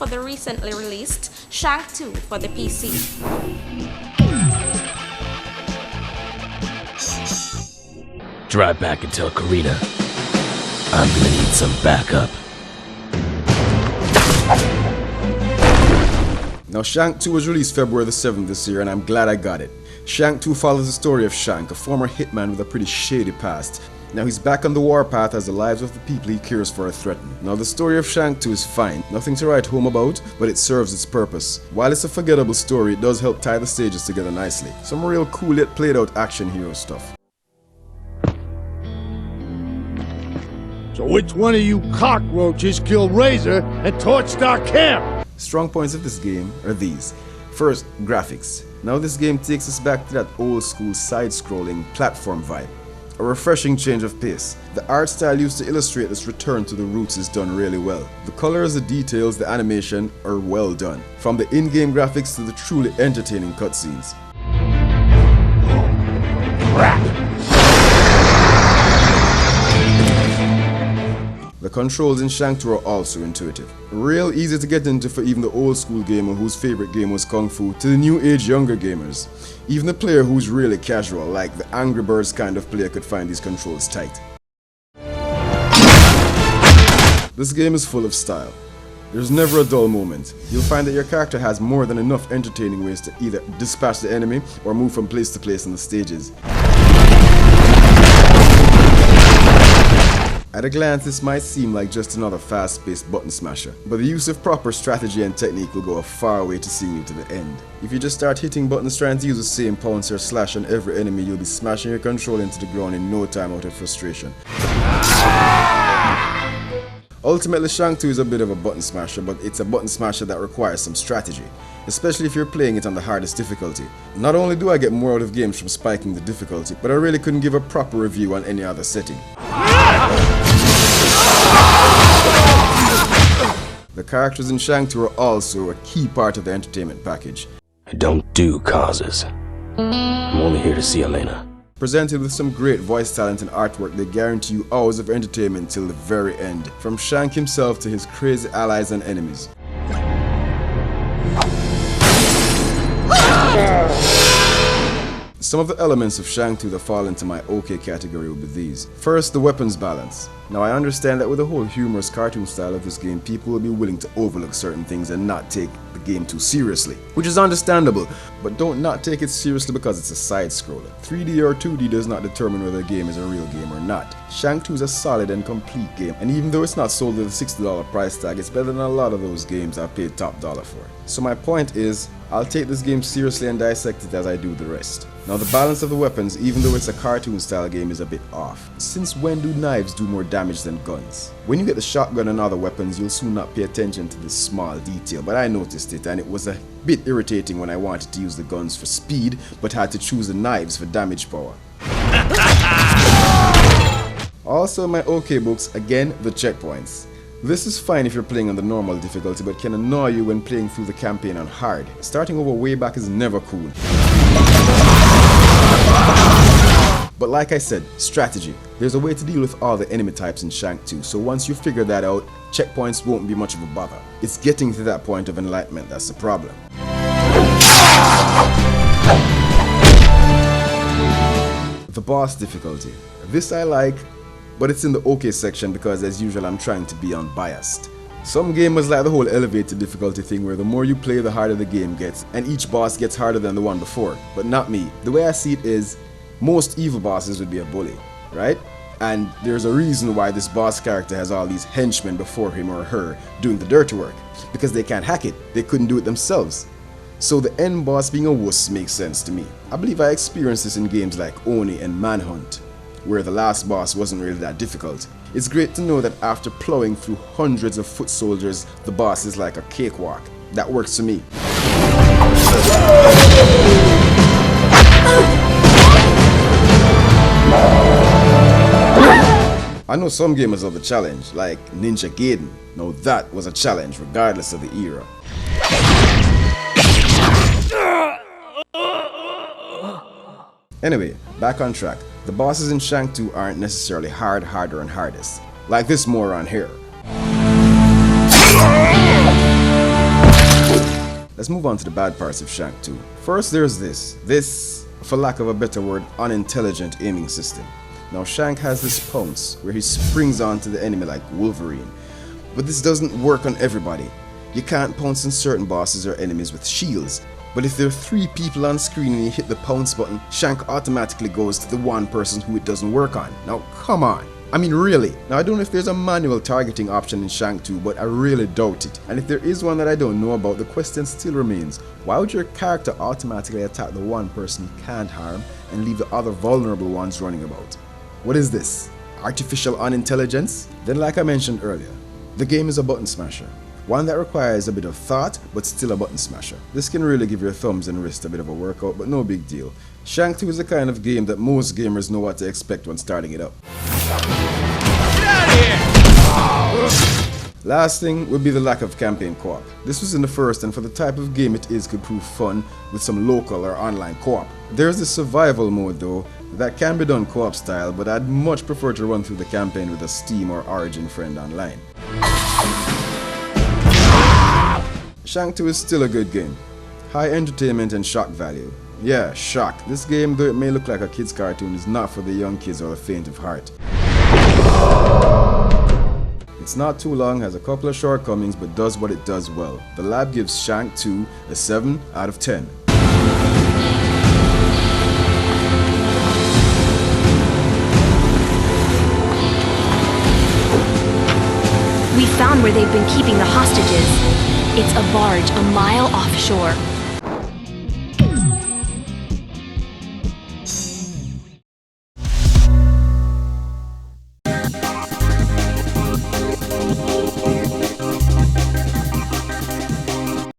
for the recently released Shank 2 for the PC. Drive back and tell Karina I'm gonna need some backup. Now, Shank 2 was released February the 7th this year, and I'm glad I got it. Shank 2 follows the story of Shank, a former hitman with a pretty shady past. Now he's back on the warpath as the lives of the people he cares for are threatened. Now the story of Shank 2 is fine, nothing to write home about, but it serves its purpose. While it's a forgettable story, it does help tie the stages together nicely. Some real cool yet played out action hero stuff. So which one of you cockroaches killed Razor and torched our camp? Strong points of this game are these. First, graphics. Now this game takes us back to that old school side-scrolling platform vibe. A refreshing change of pace. The art style used to illustrate this return to the roots is done really well. The colors, the details, the animation are well done. From the in-game graphics to the truly entertaining cutscenes. The controls in Shank 2 are also intuitive. Real easy to get into for even the old school gamer whose favorite game was Kung Fu to the new age younger gamers. Even the player who's really casual, like the Angry Birds kind of player, could find these controls tight. This game is full of style. There's never a dull moment. You'll find that your character has more than enough entertaining ways to either dispatch the enemy or move from place to place on the stages. At a glance, this might seem like just another fast-paced button smasher, but the use of proper strategy and technique will go a far way to seeing you to the end. If you just start hitting buttons trying to use the same pounce or slash on every enemy, you'll be smashing your control into the ground in no time out of frustration. Ultimately, Shank 2 is a bit of a button smasher, but it's a button smasher that requires some strategy, especially if you're playing it on the hardest difficulty. Not only do I get more out of games from spiking the difficulty, but I really couldn't give a proper review on any other setting. The characters in Shank 2 are also a key part of the entertainment package. I don't do causes. I'm only here to see Elena. Presented with some great voice talent and artwork, they guarantee you hours of entertainment till the very end, from Shank himself to his crazy allies and enemies. Some of the elements of Shank 2 that fall into my OK category will be these. First, the weapons balance. Now I understand that with the whole humorous cartoon style of this game, people will be willing to overlook certain things and not take the game too seriously, which is understandable, but don't not take it seriously because it's a side-scroller. 3D or 2D does not determine whether a game is a real game or not. Shank 2 is a solid and complete game, and even though it's not sold with a $60 price tag, it's better than a lot of those games I've paid top dollar for. So my point is, I'll take this game seriously and dissect it as I do the rest. Now the balance of the weapons, even though it's a cartoon style game, is a bit off. Since when do knives do more damage than guns? When you get the shotgun and other weapons, you'll soon not pay attention to this small detail, but I noticed it and it was a bit irritating when I wanted to use the guns for speed but had to choose the knives for damage power. Also in my OK books, again, the checkpoints. This is fine if you're playing on the normal difficulty, but can annoy you when playing through the campaign on hard. Starting over way back is never cool. But like I said, strategy. There's a way to deal with all the enemy types in Shank 2, so once you figure that out, checkpoints won't be much of a bother. It's getting to that point of enlightenment that's the problem. The boss difficulty. This I like, but it's in the OK section because as usual I'm trying to be unbiased. Some gamers like the whole elevated difficulty thing where the more you play the harder the game gets and each boss gets harder than the one before, but not me. The way I see it is, most evil bosses would be a bully, right? And there's a reason why this boss character has all these henchmen before him or her doing the dirty work, because they can't hack it, they couldn't do it themselves. So the end boss being a wuss makes sense to me. I believe I experienced this in games like Oni and Manhunt, where the last boss wasn't really that difficult. It's great to know that after plowing through hundreds of foot soldiers, the boss is like a cakewalk. That works for me. I know some gamers love the challenge, like Ninja Gaiden. Now that was a challenge regardless of the era. Anyway, back on track. The bosses in Shank 2 aren't necessarily harder, and hardest. Like this moron here. Let's move on to the bad parts of Shank 2. First, there's this, for lack of a better word, unintelligent aiming system. Now Shank has this pounce where he springs onto the enemy like Wolverine, but this doesn't work on everybody. You can't pounce on certain bosses or enemies with shields, but if there are 3 people on screen and you hit the pounce button, Shank automatically goes to the one person who it doesn't work on. Now come on. I mean really. Now I don't know if there's a manual targeting option in Shank 2, but I really doubt it. And if there is one that I don't know about, the question still remains. Why would your character automatically attack the one person you can't harm and leave the other vulnerable ones running about? What is this? Artificial unintelligence? Then like I mentioned earlier, the game is a button smasher. One that requires a bit of thought, but still a button smasher. This can really give your thumbs and wrists a bit of a workout, but no big deal. Shank 2 is the kind of game that most gamers know what to expect when starting it up. Get out of here! Last thing would be the lack of campaign co-op. This was in the first, and for the type of game it is, could prove fun with some local or online co-op. There's the survival mode though, that can be done co-op style, but I'd much prefer to run through the campaign with a Steam or Origin friend online. Shank 2 is still a good game. High entertainment and shock value. Yeah, shock. This game, though it may look like a kid's cartoon, is not for the young kids or the faint of heart. It's not too long, has a couple of shortcomings, but does what it does well. The lab gives Shank 2 a 7 out of 10. We found where they've been keeping the hostages. It's a barge a mile offshore.